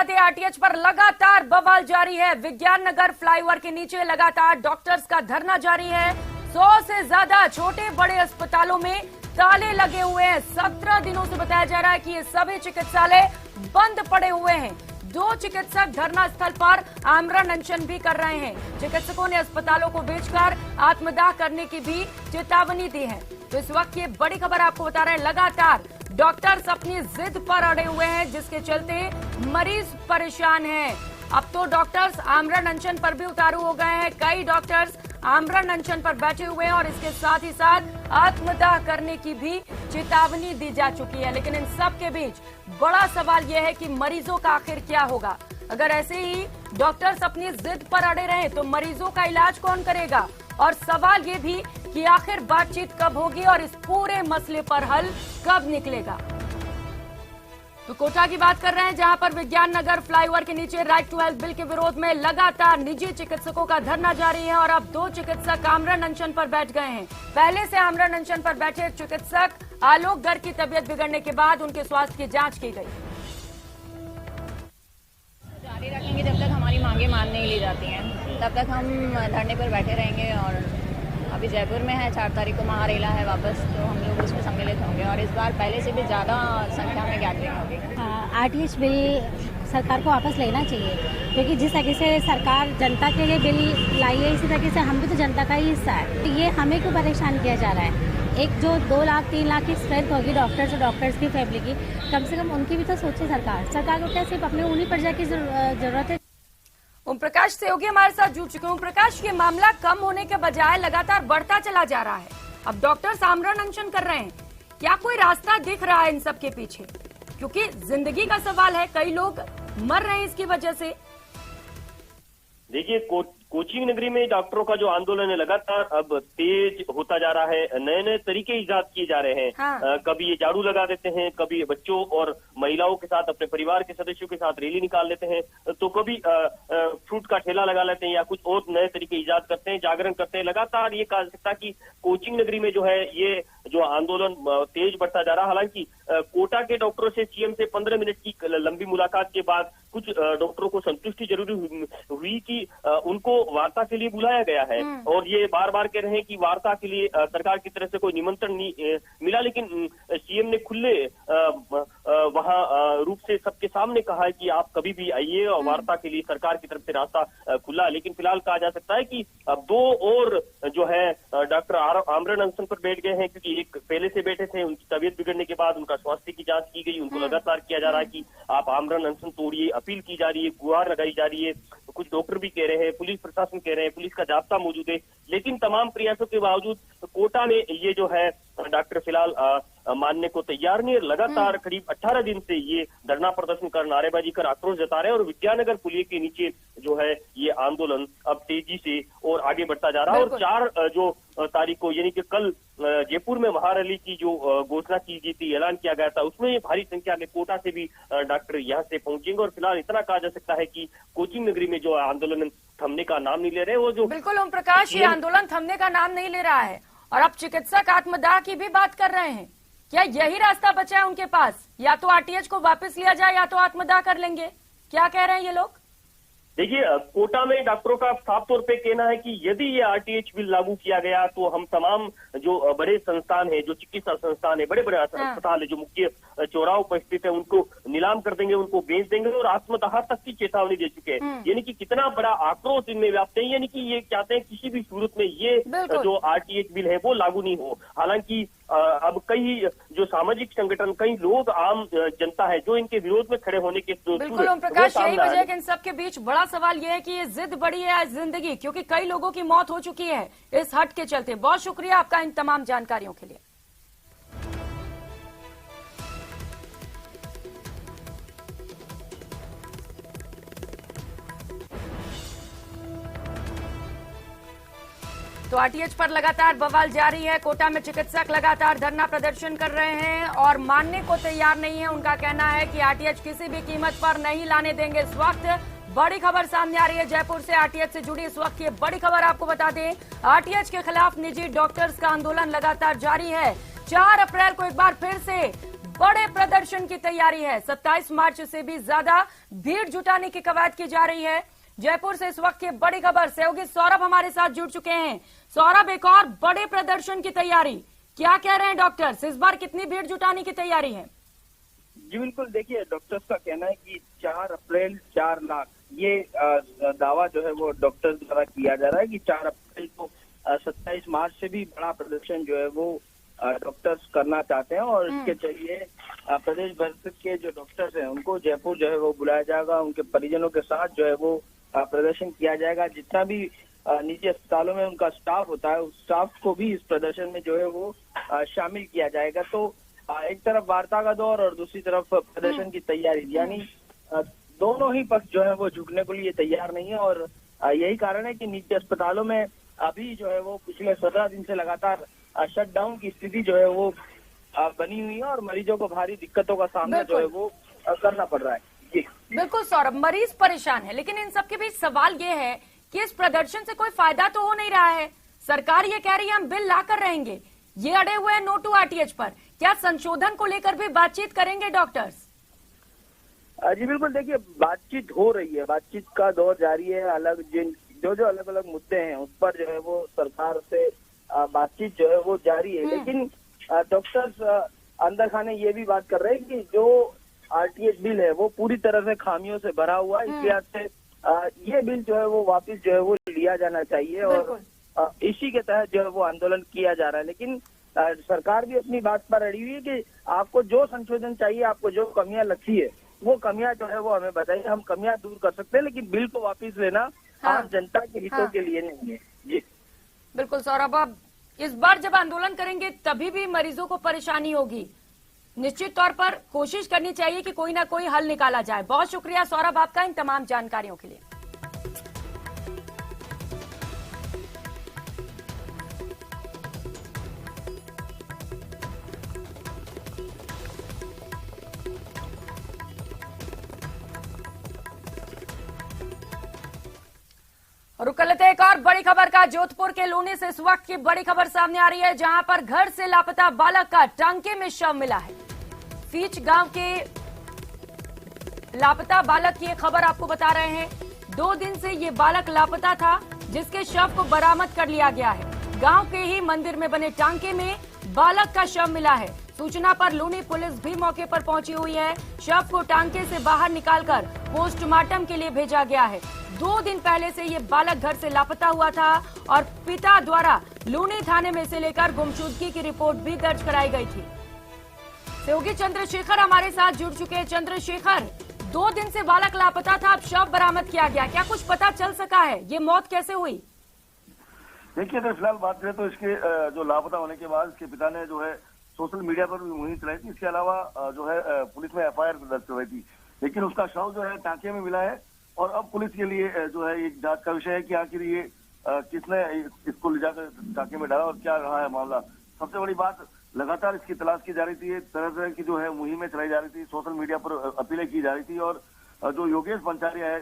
बता दें, आरटीएच पर लगातार बवाल जारी है। विज्ञान नगर फ्लाईओवर के नीचे लगातार डॉक्टर्स का धरना जारी है। 100 से ज्यादा छोटे बड़े अस्पतालों में ताले लगे हुए हैं। 17 दिनों से बताया जा रहा है कि ये सभी चिकित्सालय बंद पड़े हुए हैं। 2 चिकित्सक धरना स्थल पर आमरण अनशन भी कर रहे हैं। चिकित्सकों ने अस्पतालों को बेचकर आत्मदाह करने की भी चेतावनी दी है। तो इस वक्त ये बड़ी खबर आपको बता रहे हैं, लगातार डॉक्टर्स अपनी जिद पर अड़े हुए हैं, जिसके चलते मरीज परेशान हैं। अब तो डॉक्टर्स आमरण अनशन पर भी उतारू हो गए हैं। कई डॉक्टर्स आमरण अनशन पर बैठे हुए हैं और इसके साथ ही साथ आत्मदाह करने की भी चेतावनी दी जा चुकी है। लेकिन इन सब के बीच बड़ा सवाल यह है कि मरीजों का आखिर क्या होगा। अगर ऐसे ही डॉक्टर्स अपनी जिद पर अड़े रहे तो मरीजों का इलाज कौन करेगा? और सवाल ये भी कि आखिर बातचीत कब होगी और इस पूरे मसले पर हल कब निकलेगा। तो कोटा की बात कर रहे हैं, जहां पर विज्ञान नगर फ्लाईओवर के नीचे राइट टू हेल्थ बिल के विरोध में लगातार निजी चिकित्सकों का धरना जारी है और अब 2 चिकित्सक आमरण अनशन पर बैठ गए हैं। पहले से आमरण अनशन पर बैठे चिकित्सक आलोक गर्ग की तबीयत बिगड़ने के बाद उनके स्वास्थ्य की जांच की गई। जारी रखेंगे जब तक हमारी मांगे मान नहीं ली जाती हैं, तब तक हम धरने पर बैठे रहेंगे। और अभी जयपुर में है, 4 तारीख को महारेला है वापस, तो हम लोग उसमें सम्मिलित होंगे और इस बार पहले से भी ज़्यादा संख्या में गैदरिंग होगी। आरटीएच बिल सरकार को वापस लेना चाहिए, क्योंकि जिस तरीके से सरकार जनता के लिए बिल लाई है, इसी तरीके से हम भी तो जनता का ही हिस्सा है। तो ये हमें क्यों परेशान किया जा रहा है? एक जो 2 लाख 3 लाख की स्ट्रेंथ होगी डॉक्टर्स और डॉक्टर्स की फैमिली की, कम से कम उनकी भी तो सोचे सरकार को क्या सिर्फ अपने उन्हीं प्रजा की जरूरत है। ओम प्रकाश सहयोगी हमारे साथ जुड़ चुके हैं। ओम प्रकाश, ये मामला कम होने के बजाय लगातार बढ़ता चला जा रहा है। अब डॉक्टर्स आमरण अनशन कर रहे हैं, क्या कोई रास्ता दिख रहा है इन सब के पीछे? क्योंकि जिंदगी का सवाल है, कई लोग मर रहे हैं इसकी वजह से। देखिए, कोचिंग नगरी में डॉक्टरों का जो आंदोलन है लगातार अब तेज होता जा रहा है। नए नए तरीके इजाद किए जा रहे हैं। हाँ। कभी ये झाड़ू लगा देते हैं, कभी बच्चों और महिलाओं के साथ अपने परिवार के सदस्यों के साथ रैली निकाल लेते हैं, तो कभी फ्रूट का ठेला लगा लेते हैं या कुछ और नए तरीके इजाद करते हैं, जागरण करते हैं। लगातार ये कहा जा सकता है कि कोचिंग नगरी में जो है ये जो आंदोलन तेज बढ़ता जा रहा है। हालांकि कोटा के डॉक्टरों से सीएम से 15 मिनट की लंबी मुलाकात के बाद कुछ डॉक्टरों को संतुष्टि जरूर हुई कि उनको वार्ता के लिए बुलाया गया है और ये बार बार कह रहे हैं कि वार्ता के लिए सरकार की तरफ से कोई निमंत्रण नहीं मिला। लेकिन सीएम ने खुले वहां रूप से सबके सामने कहा है कि आप कभी भी आइए और वार्ता के लिए सरकार की तरफ से रास्ता खुला। लेकिन फिलहाल कहा जा सकता है कि अब 2 और जो है डॉक्टर आमरण अनशन पर बैठ गए हैं, क्योंकि एक पहले से बैठे थे, उनकी तबीयत बिगड़ने के बाद उनका स्वास्थ्य की जांच की गई। उनको लगातार किया जा रहा है कि आप आमरण अनशन तोड़िए, अपील की जा रही है, गुहार लगाई जा रही है। कुछ डॉक्टर भी कह रहे हैं, पुलिस प्रशासन कह रहे हैं, पुलिस का जाब्ता मौजूद है। लेकिन तमाम प्रयासों के बावजूद कोटा में ये जो है डॉक्टर फिलहाल मानने को तैयार नहीं है। लगातार करीब 18 दिन से ये धरना प्रदर्शन कर, नारेबाजी कर आक्रोश जता रहे हैं और विज्ञाननगर पुलिया के नीचे जो है ये आंदोलन अब तेजी से और आगे बढ़ता जा रहा है। और 4 जो तारीख को यानी कि कल जयपुर में महारैली की जो घोषणा की गई थी, ऐलान किया गया था, उसमें भारी संख्या में कोटा से भी डॉक्टर यहाँ से पहुंचेंगे। और फिलहाल इतना कहा जा सकता है कि कोचिंग नगरी में जो आंदोलन थमने का नाम नहीं ले रहे वो जो बिल्कुल ओम प्रकाश, ये आंदोलन थमने का नाम नहीं ले रहा है और अब चिकित्सक आत्मदाह की भी बात कर रहे हैं। क्या यही रास्ता बचा है उनके पास? या तो आरटीएच को वापस लिया जाए या तो आत्मदाह कर लेंगे। क्या कह रहे हैं ये लोग? देखिए, कोटा में डॉक्टरों का साफ तौर पे कहना है कि यदि ये आरटीएच बिल लागू किया गया तो हम तमाम जो बड़े संस्थान है, जो चिकित्सा संस्थान है, बड़े बड़े अस्पताल है जो मुख्य चौराहों पर स्थित है, उनको नीलाम कर देंगे, उनको बेच देंगे और आत्मदाह तक की चेतावनी दे चुके हैं। यानी कि कितना बड़ा आक्रोश इनमें व्याप्त है। यानी कि ये चाहते हैं किसी भी सूरत में ये जो आरटीएच बिल है वो लागू नहीं हो। हालांकि अब कई जो सामाजिक संगठन, कई लोग, आम जनता है जो इनके विरोध में खड़े होने के बिल्कुल ओम प्रकाश, यही वजह है कि इन सब के बीच बड़ा सवाल यह है कि ये जिद बड़ी है जिंदगी, क्योंकि कई लोगों की मौत हो चुकी है इस हट के चलते। बहुत शुक्रिया आपका इन तमाम जानकारियों के लिए। तो आरटीएच पर लगातार बवाल जारी है। कोटा में चिकित्सक लगातार धरना प्रदर्शन कर रहे हैं और मानने को तैयार नहीं है। उनका कहना है कि आरटीएच किसी भी कीमत पर नहीं लाने देंगे। इस वक्त बड़ी खबर सामने आ रही है जयपुर से, आरटीएच से जुड़ी इस वक्त ये बड़ी खबर आपको बता दें। आरटीएच के खिलाफ निजी डॉक्टर्स का आंदोलन लगातार जारी है। 4 अप्रैल को एक बार फिर से बड़े प्रदर्शन की तैयारी है। 27 मार्च से भी ज्यादा भीड़ जुटाने की कवायद की जा रही है। जयपुर से इस वक्त की बड़ी खबर, सहयोगी सौरभ हमारे साथ जुड़ चुके हैं। सौरभ, एक और बड़े प्रदर्शन की तैयारी, क्या कह रहे हैं डॉक्टर्स? इस बार कितनी भीड़ जुटाने की तैयारी है? जी बिल्कुल, देखिए डॉक्टर्स का कहना है कि 4 अप्रैल 4 लाख, ये दावा जो है वो डॉक्टर्स द्वारा किया जा रहा है कि 4 अप्रैल को 27 मार्च से भी बड़ा प्रदर्शन जो है वो डॉक्टर्स करना चाहते हैं और इसके चलिए प्रदेश भर के जो डॉक्टर्स हैं उनको जयपुर जो है वो बुलाया जाएगा। उनके परिजनों के साथ जो है वो प्रदर्शन किया जाएगा। जितना भी निजी अस्पतालों में उनका स्टाफ होता है, उस स्टाफ को भी इस प्रदर्शन में जो है वो शामिल किया जाएगा। तो एक तरफ वार्ता का दौर और दूसरी तरफ प्रदर्शन की तैयारी, यानी दोनों ही पक्ष जो है वो झुकने के लिए तैयार नहीं है। और यही कारण है कि निजी अस्पतालों में अभी जो है वो पिछले 17 दिन से लगातार शटडाउन की स्थिति जो है वो बनी हुई है और मरीजों को भारी दिक्कतों का सामना जो है वो करना पड़ रहा है। जी बिल्कुल सौरभ, मरीज परेशान है, लेकिन इन सबके बीच सवाल ये है कि इस प्रदर्शन से कोई फायदा तो हो नहीं रहा है। सरकार ये कह रही है हम बिल लाकर रहेंगे, ये अड़े हुए हैं नो टू आरटीएच पर। क्या संशोधन को लेकर भी बातचीत करेंगे डॉक्टर्स? जी बिल्कुल, देखिए बातचीत हो रही है, बातचीत का दौर जारी है। अलग जो अलग अलग मुद्दे हैं उस पर जो है वो सरकार से बातचीत जो है वो जारी है। लेकिन डॉक्टर्स अंदर खाने ये भी बात कर रहे हैं कि जो आरटीएच बिल है वो पूरी तरह से खामियों से भरा हुआ है। इस लिहाज से ये बिल जो है वो वापस जो है वो लिया जाना चाहिए और इसी के तहत जो है वो आंदोलन किया जा रहा है। लेकिन सरकार भी अपनी बात पर अड़ी हुई है कि आपको जो संशोधन चाहिए, आपको जो कमियां लगती है वो कमियां जो है वो हमें बताइए, हम कमियां दूर कर सकते हैं, लेकिन बिल को वापस लेना आम जनता के हितों के लिए नहीं है। जी बिल्कुल सौरभ, अब इस बार जब आंदोलन करेंगे तभी भी मरीजों को परेशानी होगी। निश्चित तौर पर कोशिश करनी चाहिए कि कोई ना कोई हल निकाला जाए। बहुत शुक्रिया सौरभ आपका इन तमाम जानकारियों के लिए। रुक लेते हैं एक और बड़ी खबर का। जोधपुर के लूनी से इस वक्त की बड़ी खबर सामने आ रही है, जहां पर घर से लापता बालक का टांके में शव मिला है। फीच गांव के लापता बालक की खबर आपको बता रहे हैं। 2 दिन से ये बालक लापता था, जिसके शव को बरामद कर लिया गया है। गांव के ही मंदिर में बने टांके में बालक का शव मिला है। सूचना पर लूनी पुलिस भी मौके पर पहुंची हुई है। शव को टांके से बाहर निकालकर पोस्टमार्टम के लिए भेजा गया है। 2 दिन पहले से ये बालक घर से लापता हुआ था और पिता द्वारा लूनी थाने में से लेकर गुमशुदगी की रिपोर्ट भी दर्ज कराई गई थी। सहयोगी चंद्रशेखर हमारे साथ जुड़ चुके हैं। चंद्रशेखर, 2 दिन से बालक लापता था, अब शव बरामद किया गया, क्या कुछ पता चल सका है? ये मौत कैसे हुई? देखिए, अगर फिलहाल बात करें तो इसके जो लापता होने के बाद इसके पिता ने जो है सोशल मीडिया पर भी मुहिम चलाई थी। इसके अलावा जो है पुलिस में एफआईआर दर्ज करवाई थी, लेकिन उसका शव जो है टांके में मिला है। और अब पुलिस के लिए जो है एक जांच का विषय है कि आखिर ये किसने इसको ले जाकर टांके में डाला और क्या रहा है मामला। सबसे बड़ी बात, लगातार इसकी तलाश की जा रही थी, तरह तरह की जो है मुहिमें चलाई जा रही थी, सोशल मीडिया पर अपीलें की जा रही थी। और जो योगेश पंचारिया है,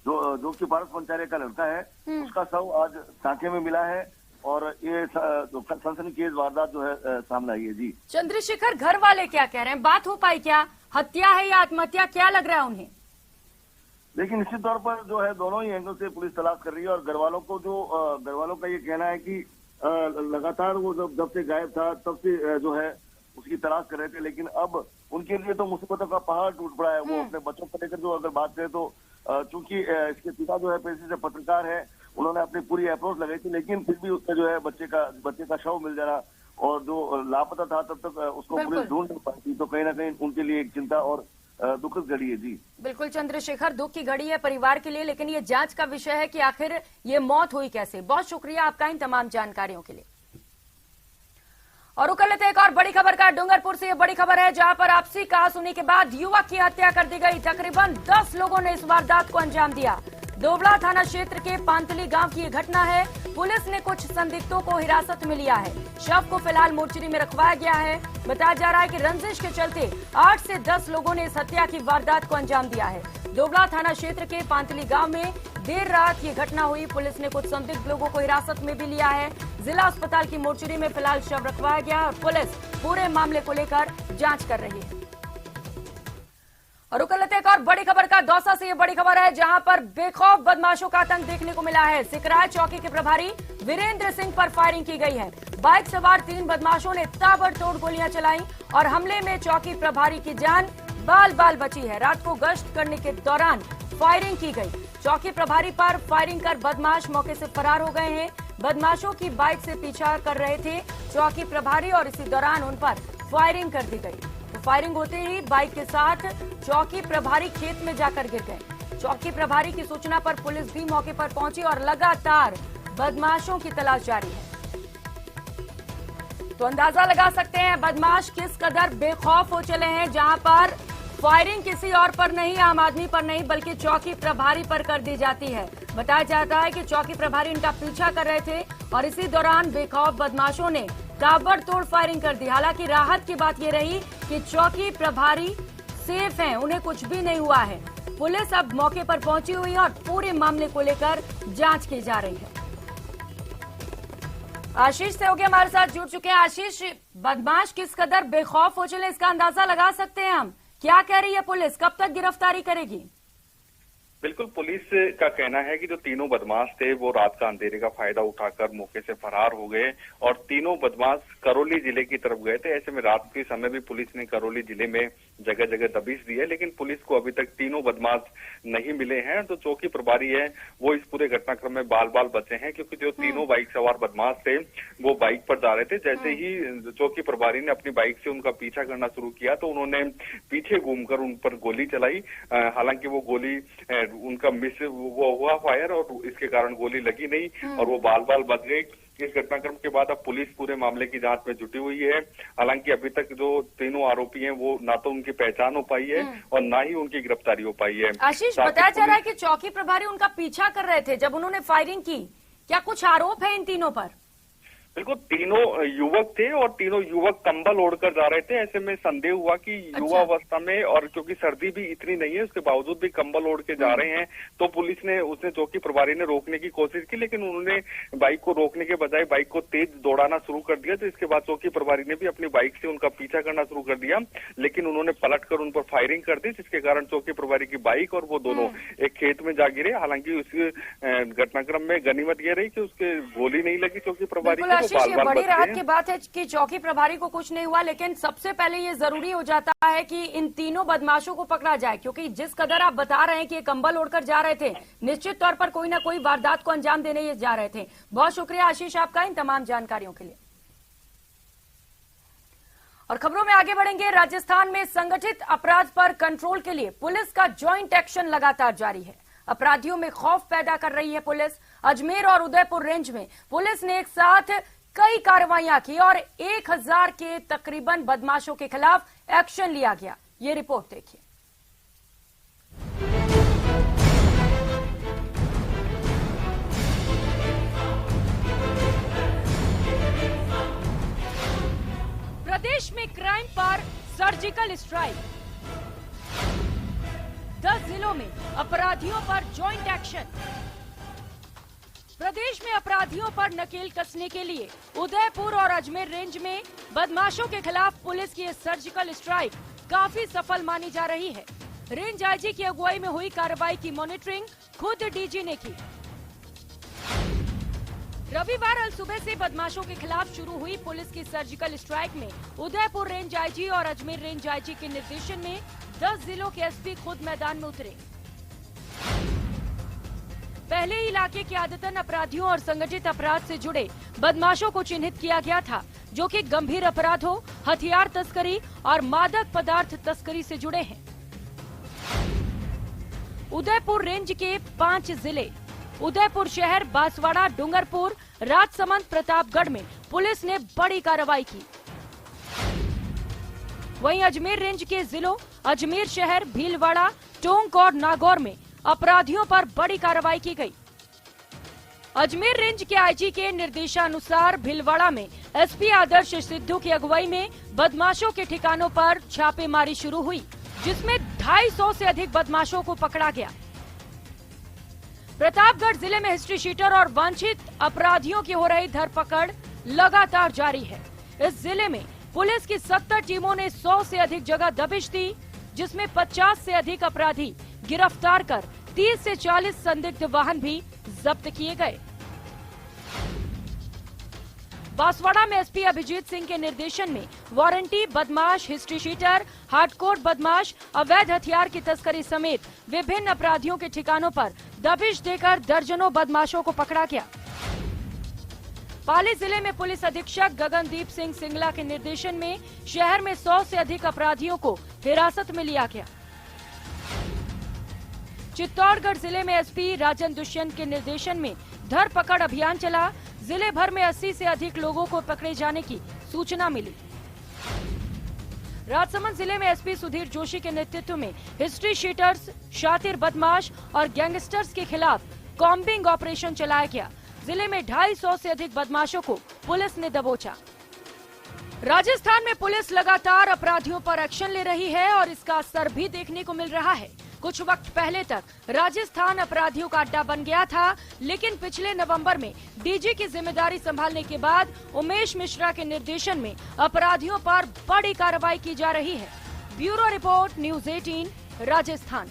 जो कि पारस पंचारिया का लड़का है, उसका शव आज टांके में मिला है और ये सनसनीखेज वारदात जो है सामने आई है। जी चंद्रशेखर, घर वाले क्या कह रहे हैं? बात हो पाई क्या? हत्या है या आत्महत्या, क्या लग रहा है उन्हें? लेकिन निश्चित तौर पर जो है दोनों ही एंगल से पुलिस तलाश कर रही है। और घर वालों का ये कहना है कि लगातार वो जब से गायब था तब से जो है उसकी तलाश कर रहे थे, लेकिन अब उनके लिए तो मुसीबतों का पहाड़ टूट पड़ा है। वो अपने बच्चों को लेकर जो अगर बात करें तो चूंकि इसके पिता जो है पेशे से पत्रकार है, उन्होंने अपनी पूरी अप्रोच लगाई थी, लेकिन फिर भी उसका जो है बच्चे का शव मिल जाना और जो लापता था तब तक उसको पुलिस ढूंढ नहीं पाई थी, तो कहीं ना कहीं उनके लिए एक चिंता और दुखद घड़ी है। जी बिल्कुल चंद्रशेखर, दुख की घड़ी है परिवार के लिए, लेकिन ये जांच का विषय है कि आखिर ये मौत हुई कैसे। बहुत शुक्रिया आपका इन तमाम जानकारियों के लिए। और रुक लेते एक और बड़ी खबर का। डूंगरपुर से ये बड़ी खबर है, जहां पर आपसी कहासुनी के बाद युवक की हत्या कर दी गई। तकरीबन 10 लोगों ने इस वारदात को अंजाम दिया। दोबड़ा थाना क्षेत्र के पांतली गांव की ये घटना है। पुलिस ने कुछ संदिग्धों को हिरासत में लिया है। शव को फिलहाल मोर्चरी में रखवाया गया है। बताया जा रहा है कि रंजिश के चलते 8 से 10 लोगों ने इस हत्या की वारदात को अंजाम दिया है। दोबड़ा थाना क्षेत्र के पांतली गांव में देर रात ये घटना हुई। पुलिस ने कुछ संदिग्ध लोगों को हिरासत में भी लिया है। जिला अस्पताल की मोर्चरी में फिलहाल शव रखवाया गया और पुलिस पूरे मामले को लेकर जांच कर रही है। और रुक लेते एक और बड़ी खबर का। दौसा से ये बड़ी खबर है, जहां पर बेखौफ बदमाशों का आतंक देखने को मिला है। सिकराय चौकी के प्रभारी वीरेंद्र सिंह पर फायरिंग की गई है। बाइक सवार 3 बदमाशों ने ताबड़तोड़ गोलियां चलाई और हमले में चौकी प्रभारी की जान बाल बाल बची है। रात को गश्त करने के दौरान फायरिंग की गई। चौकी प्रभारी पर फायरिंग कर बदमाश मौके से फरार हो गए हैं। बदमाशों की बाइक से पीछा कर रहे थे चौकी प्रभारी और इसी दौरान उन पर फायरिंग कर दी गई। तो फायरिंग होते ही बाइक के साथ चौकी प्रभारी खेत में जाकर गिर गए। चौकी प्रभारी की सूचना पर पुलिस भी मौके पर पहुंची और लगातार बदमाशों की तलाश जारी है। तो अंदाजा लगा सकते हैं बदमाश किस कदर बेखौफ हो चले हैं, जहां पर फायरिंग किसी और पर नहीं, आम आदमी पर नहीं, बल्कि चौकी प्रभारी पर कर दी जाती है। बताया जाता है कि चौकी प्रभारी इनका पीछा कर रहे थे और इसी दौरान बेखौफ बदमाशों ने ताबड़तोड़ फायरिंग कर दी। हालांकि राहत की बात यह रही कि चौकी प्रभारी सेफ हैं, उन्हें कुछ भी नहीं हुआ है। पुलिस अब मौके पर पहुंची हुई है और पूरे मामले को लेकर जांच की जा रही है। आशीष सहयोगी हमारे साथ जुड़ चुके हैं। आशीष, बदमाश किस कदर बेखौफ हो चले इसका अंदाजा लगा सकते हैं हम? क्या कह रही है पुलिस, कब तक गिरफ्तारी करेगी? बिल्कुल, पुलिस का कहना है कि जो तीनों बदमाश थे वो रात का अंधेरे का फायदा उठाकर मौके से फरार हो गए और तीनों बदमाश करौली जिले की तरफ गए थे। ऐसे में रात के समय भी पुलिस ने करौली जिले में जगह जगह दबिश दी है, लेकिन पुलिस को अभी तक तीनों बदमाश नहीं मिले हैं। तो चौकी प्रभारी है वो इस पूरे घटनाक्रम में बाल बाल बचे हैं, क्योंकि जो तीनों बाइक सवार बदमाश थे वो बाइक पर जा रहे थे। जैसे ही चौकी प्रभारी ने अपनी बाइक से उनका पीछा करना शुरू किया तो उन्होंने पीछे घूमकर उन पर गोली चलाई। हालांकि वो गोली उनका मिस वो हुआ फायर और इसके कारण गोली लगी नहीं और वो बाल बाल बच गई। इस घटनाक्रम के बाद अब पुलिस पूरे मामले की जांच में जुटी हुई है। हालांकि अभी तक जो तीनों आरोपी हैं वो ना तो उनकी पहचान हो पाई है और ना ही उनकी गिरफ्तारी हो पाई है। आशीष, बताया जा रहा है कि चौकी प्रभारी उनका पीछा कर रहे थे जब उन्होंने फायरिंग की। क्या कुछ आरोप है इन तीनों पर? बिल्कुल, तीनों युवक थे और तीनों युवक कंबल ओढ़कर जा रहे थे। ऐसे में संदेह हुआ कि युवा अवस्था में और क्योंकि सर्दी भी इतनी नहीं है उसके बावजूद भी कंबल ओढ़ के जा रहे हैं, तो पुलिस ने उसने चौकी प्रभारी ने रोकने की कोशिश की, लेकिन उन्होंने बाइक को रोकने के बजाय बाइक को तेज दौड़ाना शुरू कर दिया। तो इसके बाद चौकी प्रभारी ने भी अपनी बाइक से उनका पीछा करना शुरू कर दिया, लेकिन उन्होंने पलटकर उन पर फायरिंग कर दी, जिसके कारण चौकी प्रभारी की बाइक और वो दोनों एक खेत में जा गिरे। हालांकि उस घटनाक्रम में गनीमत यह रही कि उसके गोली नहीं लगी चौकी प्रभारी को। बड़ी राहत की बात है कि चौकी प्रभारी को कुछ नहीं हुआ, लेकिन सबसे पहले ये जरूरी हो जाता है कि इन तीनों बदमाशों को पकड़ा जाए, क्योंकि जिस कदर आप बता रहे हैं कि ये कंबल ओढ़कर जा रहे थे, निश्चित तौर पर कोई ना कोई वारदात को अंजाम देने ये जा रहे थे। बहुत शुक्रिया आशीष आपका इन तमाम जानकारियों के लिए। और खबरों में आगे बढ़ेंगे। राजस्थान में संगठित अपराध पर कंट्रोल के लिए पुलिस का ज्वाइंट एक्शन लगातार जारी है। अपराधियों में खौफ पैदा कर रही है पुलिस। अजमेर और उदयपुर रेंज में पुलिस ने एक साथ कई कार्रवाइयां की और 1000 के तकरीबन बदमाशों के खिलाफ एक्शन लिया गया। ये रिपोर्ट देखिए। प्रदेश में क्राइम पर सर्जिकल स्ट्राइक। 10 जिलों में अपराधियों पर ज्वाइंट एक्शन। प्रदेश में अपराधियों पर नकेल कसने के लिए उदयपुर और अजमेर रेंज में बदमाशों के खिलाफ पुलिस की सर्जिकल स्ट्राइक काफी सफल मानी जा रही है। रेंज आईजी की अगुवाई में हुई कार्रवाई की मॉनिटरिंग खुद डीजी ने की। रविवार सुबह से बदमाशों के खिलाफ शुरू हुई पुलिस की सर्जिकल स्ट्राइक में उदयपुर रेंज आईजी और अजमेर रेंज आईजी के निर्देशन में 10 जिलों के एसपी खुद मैदान में उतरे। पहले इलाके के आदतन अपराधियों और संगठित अपराध से जुड़े बदमाशों को चिन्हित किया गया था, जो कि गंभीर अपराधों, हथियार तस्करी और मादक पदार्थ तस्करी से जुड़े हैं। उदयपुर रेंज के 5 जिले उदयपुर शहर, बांसवाड़ा, डूंगरपुर, राजसमंद, प्रतापगढ़ में पुलिस ने बड़ी कार्रवाई की। वहीं अजमेर रेंज के जिलों अजमेर शहर, भीलवाड़ा, टोंक और नागौर में अपराधियों पर बड़ी कार्रवाई की गई। अजमेर रेंज के आईजी के निर्देशानुसार भीलवाड़ा में एसपी आदर्श सिद्धू की अगुवाई में बदमाशों के ठिकानों पर छापेमारी शुरू हुई, जिसमें 250 से अधिक बदमाशों को पकड़ा गया। प्रतापगढ़ जिले में हिस्ट्री शीटर और वांछित अपराधियों की हो रही धरपकड़ लगातार जारी है। इस जिले में पुलिस की 70 टीमों ने 100 से अधिक जगह दबिश दी, जिसमें 50 से अधिक अपराधी गिरफ्तार कर 30 से 40 संदिग्ध वाहन भी जब्त किए गए। बांसवाड़ा में एसपी अभिजीत सिंह के निर्देशन में वारंटी बदमाश, हिस्ट्री शीटर, हार्डकोर बदमाश, अवैध हथियार की तस्करी समेत विभिन्न अपराधियों के ठिकानों पर दबिश देकर दर्जनों बदमाशों को पकड़ा गया। पाली जिले में पुलिस अधीक्षक गगनदीप सिंह सिंगला के निर्देशन में शहर में 100 से अधिक अपराधियों को हिरासत में लिया गया। चित्तौड़गढ़ जिले में एसपी राजन दुष्यंत के निर्देशन में धरपकड़ अभियान चला। जिले भर में 80 से अधिक लोगों को पकड़े जाने की सूचना मिली। राजसमंद जिले में एसपी सुधीर जोशी के नेतृत्व में हिस्ट्री शीटर्स, शातिर बदमाश और गैंगस्टर्स के खिलाफ कॉम्बिंग ऑपरेशन चलाया गया। जिले में 250 से अधिक बदमाशों को पुलिस ने दबोचा। राजस्थान में पुलिस लगातार अपराधियों पर एक्शन ले रही है और इसका असर भी देखने को मिल रहा है। कुछ वक्त पहले तक राजस्थान अपराधियों का अड्डा बन गया था, लेकिन पिछले नवंबर में डीजी की जिम्मेदारी संभालने के बाद उमेश मिश्रा के निर्देशन में अपराधियों पर बड़ी कार्रवाई की जा रही है। Bureau report, news 18 Rajasthan.